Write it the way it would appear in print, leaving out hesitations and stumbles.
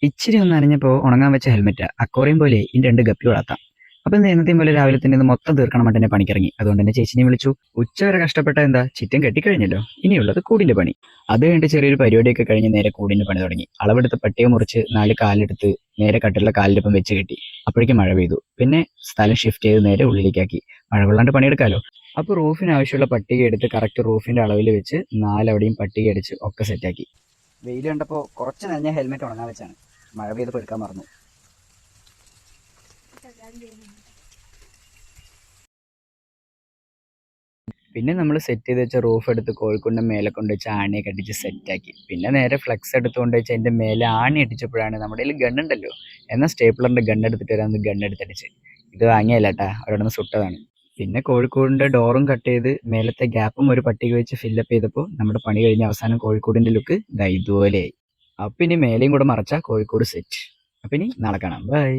ഇച്ചിരി ഒന്ന് നനഞ്ഞപ്പോൾ ഉണങ്ങാൻ വെച്ച ഹെൽമെറ്റാ. അക്വേറിയം പോലെ ഇനി 2 ഗപ്പി വളർത്താം. അപ്പൊ ഇന്ന് എന്നത്തെയും പോലെ രാവിലെ തന്നെ ഇത് മൊത്തം തീർക്കണം മട്ടെന്നെ പണിക്കിറങ്ങി. അതുകൊണ്ട് തന്നെ ചേച്ചിനെ വിളിച്ചു. ഉച്ചവരെ കഷ്ടപ്പെട്ട എന്താ, ചിറ്റൻ കെട്ടിക്കഴിഞ്ഞല്ലോ. ഇനിയുള്ളത് കൂടിന്റെ പണി. അത് കഴിഞ്ഞിട്ട് ചെറിയൊരു പരിപാടിയൊക്കെ കഴിഞ്ഞ് നേരെ കൂടിന്റെ പണി തുടങ്ങി. അളവെടുത്ത് പട്ടിക മുറിച്ച് 4 കാലെടുത്ത് നേരെ കട്ടിലുള്ള കാലിലൊപ്പം വെച്ച് കെട്ടി. അപ്പോഴേക്കും മഴ പെയ്തു. പിന്നെ സ്ഥലം ഷിഫ്റ്റ് ചെയ്ത് നേരെ ഉള്ളിലേക്കാക്കി. മഴ കൊള്ളാണ്ട് പണിയെടുക്കാലോ. അപ്പോൾ റൂഫിന് ആവശ്യമുള്ള പട്ടിക എടുത്ത് കറക്റ്റ് റൂഫിന്റെ അളവിൽ വെച്ച് 4 അവിടെയും പട്ടിക അടിച്ച് ഒക്കെ സെറ്റാക്കി. വെയിൽ കണ്ടപ്പോൾ കുറച്ച് നനഞ്ഞ ഹെൽമെറ്റ് ഉണങ്ങാൻ വെച്ചാണ്. മഴ പെയ്തപ്പോൾ എടുക്കാൻ മറന്നു. പിന്നെ നമ്മൾ സെറ്റ് ചെയ്ത് വെച്ച റൂഫ് എടുത്ത് കോഴിക്കോടിൻ്റെ മേലെ കൊണ്ട് വെച്ച് ആണിയൊക്കെ അടിച്ച് സെറ്റാക്കി. പിന്നെ നേരെ ഫ്ലെക്സ് എടുത്തുകൊണ്ട് വെച്ച് അതിൻ്റെ മേലെ ആണി അടിച്ചപ്പോഴാണ് നമ്മുടെ കയ്യിൽ ഗണ്ണുണ്ടല്ലോ, എന്നാൽ സ്റ്റേപ്പിളറിൻ്റെ ഗണ്ണെടുത്തിട്ട് വരാമെന്ന് ഗണ്ണെടുത്തടിച്ച്. ഇത് വാങ്ങിയല്ല കേട്ടാ, അവിടെ നിന്ന് സുട്ടതാണ്. പിന്നെ കോഴിക്കോടിൻ്റെ ഡോറും കട്ട് ചെയ്ത് മേലത്തെ ഗ്യാപ്പും ഒരു പട്ടിക വെച്ച് ഫില്ലപ്പ് ചെയ്തപ്പോൾ നമ്മുടെ പണി കഴിഞ്ഞ് അവസാനം കോഴിക്കോടിൻ്റെ ലുക്ക് ഇതുപോലെയായി. അപ്പം ഇനി മേലെയും കൂടെ മറച്ചാൽ കോഴിക്കോട് സെറ്റ്. അപ്പം ഇനി നാളെ കാണാം. ബൈ.